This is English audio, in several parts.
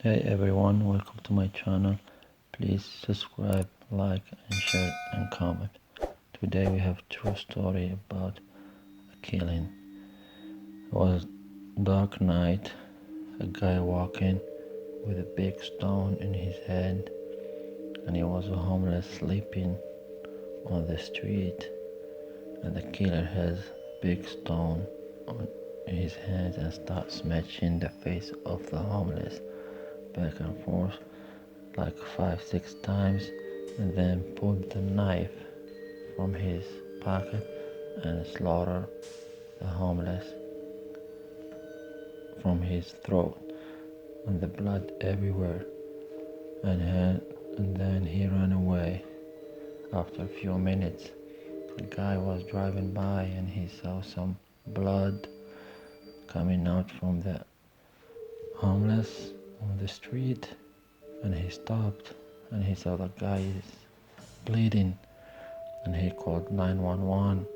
Hey everyone, welcome to my channel. Please subscribe, like and share and comment. Today we have a true story about a killing. It was dark night, a guy walking with a big stone in his hand, and he was a homeless sleeping on the street, and the killer has a big stone on his hands and starts smashing the face of the homeless back and forth like 5-6 times, and then pulled the knife from his pocket and slaughtered the homeless from his throat, and the blood everywhere, and then he ran away. After a few minutes, the guy was driving by and he saw some blood coming out from the homeless on the street, and he stopped and he saw the guy is bleeding, and he called 911.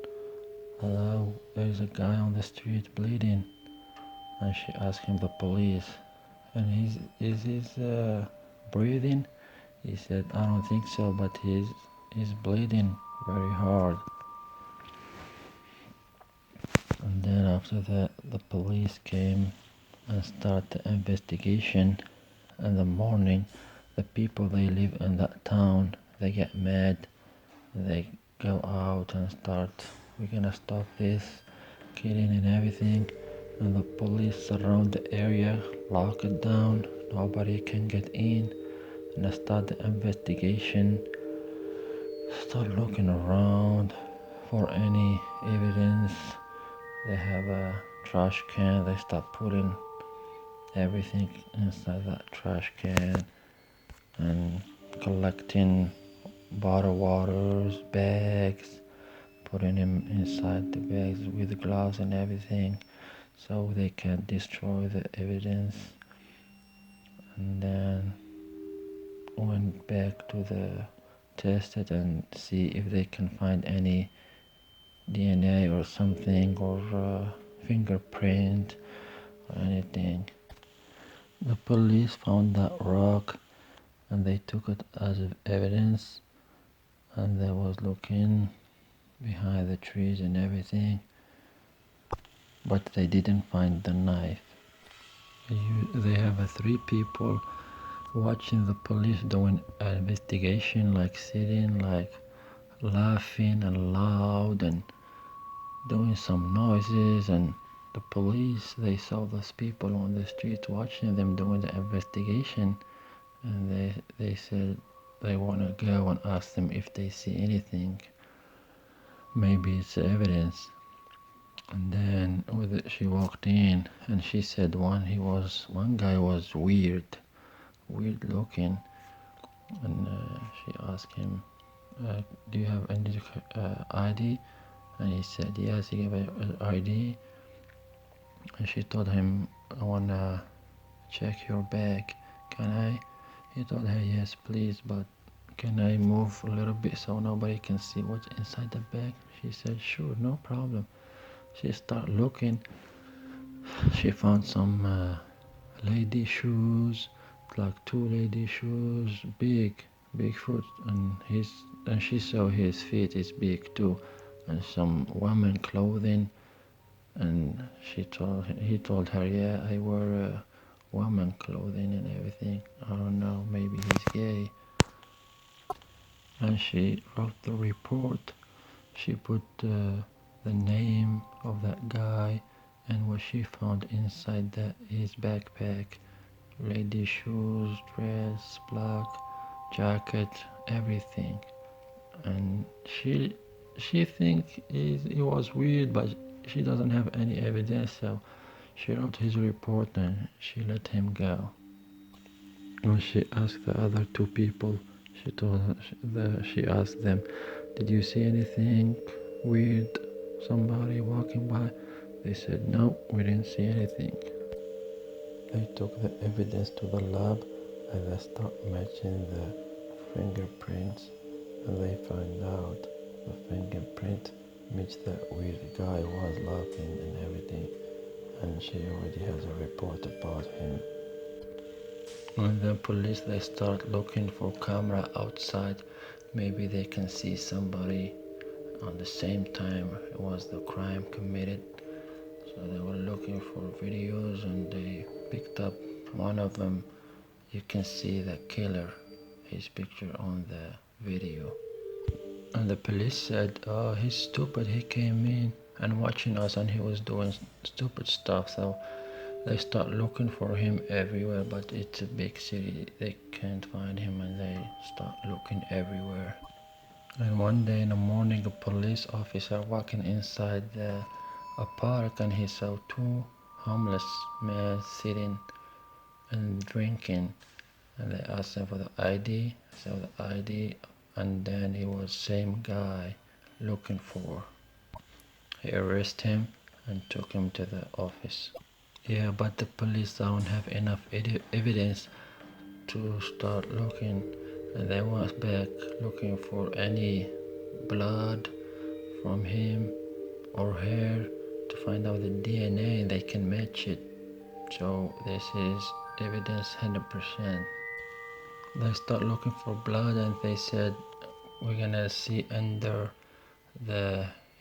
Hello, there's a guy on the street bleeding. And she asked him the police, and he's breathing? He said, I don't think so, but he's bleeding very hard. And then after that, the police came and started the investigation. In the morning, the people they live in that town, they get mad. They go out and start, we're gonna stop this killing and everything. And the police surround the area, lock it down, nobody can get in, and I start the investigation. Start looking around for any evidence. They have a trash can, they start putting everything inside that trash can and collecting bottled waters, bags, putting them inside the bags with gloves and everything, so they can destroy the evidence. And then went back to the test it and see if they can find any DNA or something, or fingerprint or anything. The police found that rock and they took it as evidence, and they was looking behind the trees and everything, but they didn't find the knife. They have three people watching the police doing an investigation, like sitting, like laughing and loud and doing some noises. And the police, they saw those people on the street watching them doing the investigation, and they said they want to go and ask them if they see anything, maybe it's evidence. And then she walked in and she said one guy was weird looking, and she asked him, do you have any ID? And he said yes, he gave her ID. And she told him, I wanna check your bag, can I? He told her yes please, but can I move a little bit so nobody can see what's inside the bag? She said sure, no problem. She started looking. She found some lady shoes, like two lady shoes, big foot, and she saw his feet is big too, and some woman clothing. And he told her, yeah, I wear woman clothing and everything. I don't know, maybe he's gay. And she wrote the report. She put the name of that guy and what she found inside his backpack: lady shoes, dress, black jacket, everything. And she thinks it was weird, but she doesn't have any evidence, so she wrote his report and she let him go. When she asked the other two people, she asked them, did you see anything weird, somebody walking by? They said no, we didn't see anything. They took the evidence to the lab and they start matching the fingerprints, and they find out the fingerprint matches that weird guy was laughing and everything, and she already has a report about him. And then police they start looking for camera outside. Maybe they can see somebody on the same time it was the crime committed. So they were looking for videos and they picked up one of them. You can see the killer, his picture on the video. And the police said, oh, he's stupid. He came in and watching us and he was doing stupid stuff. So they start looking for him everywhere, but it's a big city. They can't find him and they start looking everywhere. And one day in the morning, a police officer walking inside a park and he saw two homeless men sitting and drinking. And they asked him for the ID. So the ID, and then he was same guy looking for. He arrested him and took him to the office. Yeah, but the police don't have enough evidence to start looking, and they went back looking for any blood from him or hair to find out the DNA. They can match it. So this is evidence 100%. They start looking for blood and they said we're gonna see under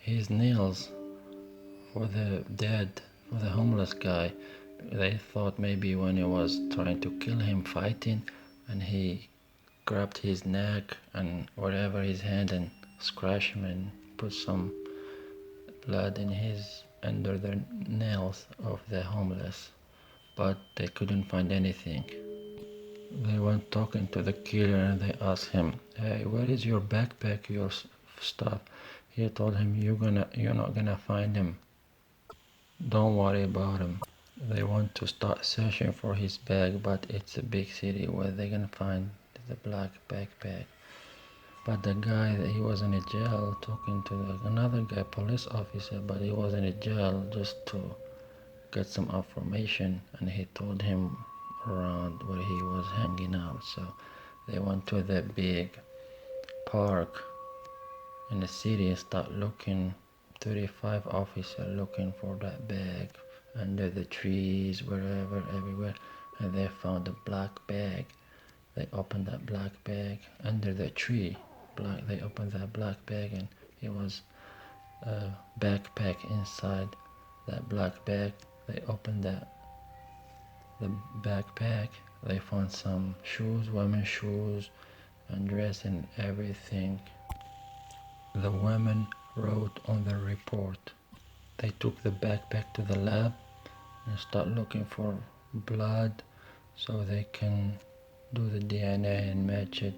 his nails for the dead, for the homeless guy. They thought maybe when he was trying to kill him fighting and he grabbed his neck and whatever his hand and scratched him and put some blood in his under the nails of the homeless, but they couldn't find anything. They went talking to the killer and they asked him, hey, where is your backpack, your stuff? He told him, you're not gonna find him. Don't worry about him. They want to start searching for his bag, but it's a big city where they can find the black backpack. But the guy, he was in a jail talking to another guy, police officer, but he was in a jail just to get some information, and he told him around where he was hanging out. So they went to the big park in the city and start looking. 35 officers looking for that bag under the trees, wherever, everywhere, and they found a black bag. They opened that black bag under the tree. They opened that black bag and it was a backpack inside that black bag. They opened the backpack. They found some shoes, women's shoes, and dress and everything. The women wrote on the report. They took the backpack to the lab and start looking for blood so they can do the DNA and match it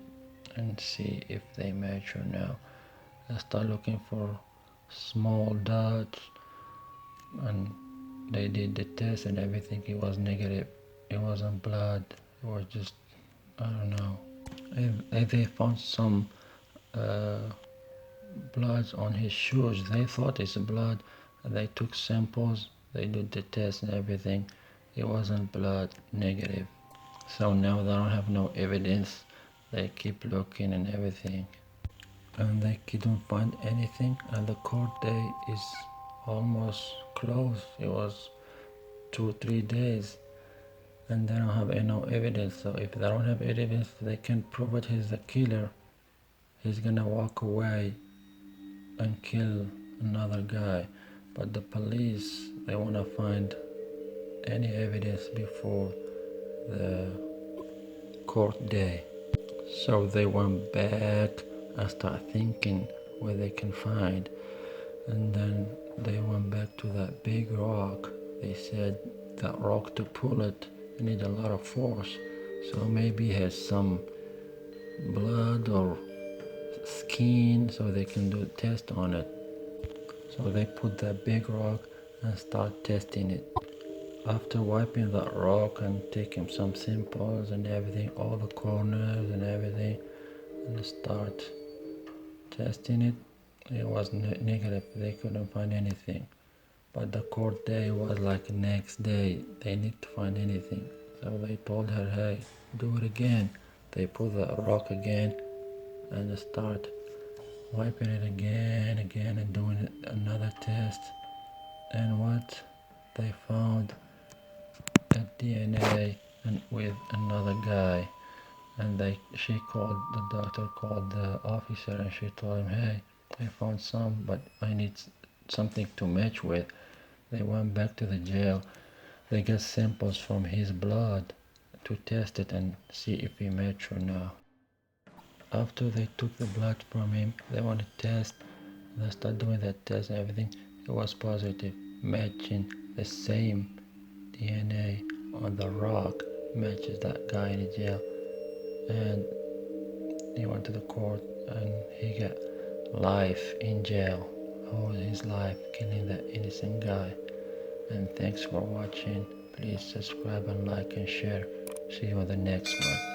and see if they match or no. They start looking for small dots and they did the test and everything. It was negative. It wasn't blood. It was just, I don't know. They found some blood on his shoes. They thought it's blood. They took samples. They did the test and everything. It wasn't blood, negative. So now they don't have no evidence. They keep looking and everything. And they couldn't find anything. And the court day is almost closed. It was 2-3 days. And they don't have any evidence. So if they don't have evidence, they can prove it he's the killer. He's gonna walk away and kill another guy. But the police, they wanna find any evidence before the court day. So they went back and start thinking where they can find. And then they went back to that big rock. They said that rock, to pull it, you need a lot of force. So maybe it has some blood or skin, so they can do a test on it. So they put that big rock and start testing it. After wiping that rock and taking some samples and everything, all the corners and everything, and start testing it, it was negative. They couldn't find anything. But the court day was like next day. They need to find anything. So they told her, hey, do it again. They put the rock again and start wiping it again and doing another test. And what they found, a DNA and with another guy. And the doctor called the officer, and she told him, hey, I found some, but I need something to match with. They went back to the jail. They got samples from his blood to test it and see if he matched or not. After they took the blood from him, they wanted to test. They started doing that test and everything. It was positive, matching the same DNA on the rock, matches that guy in the jail. And he went to the court and he got life in jail. All his life killing that innocent guy. And thanks for watching. Please subscribe and like and share. See you on the next one.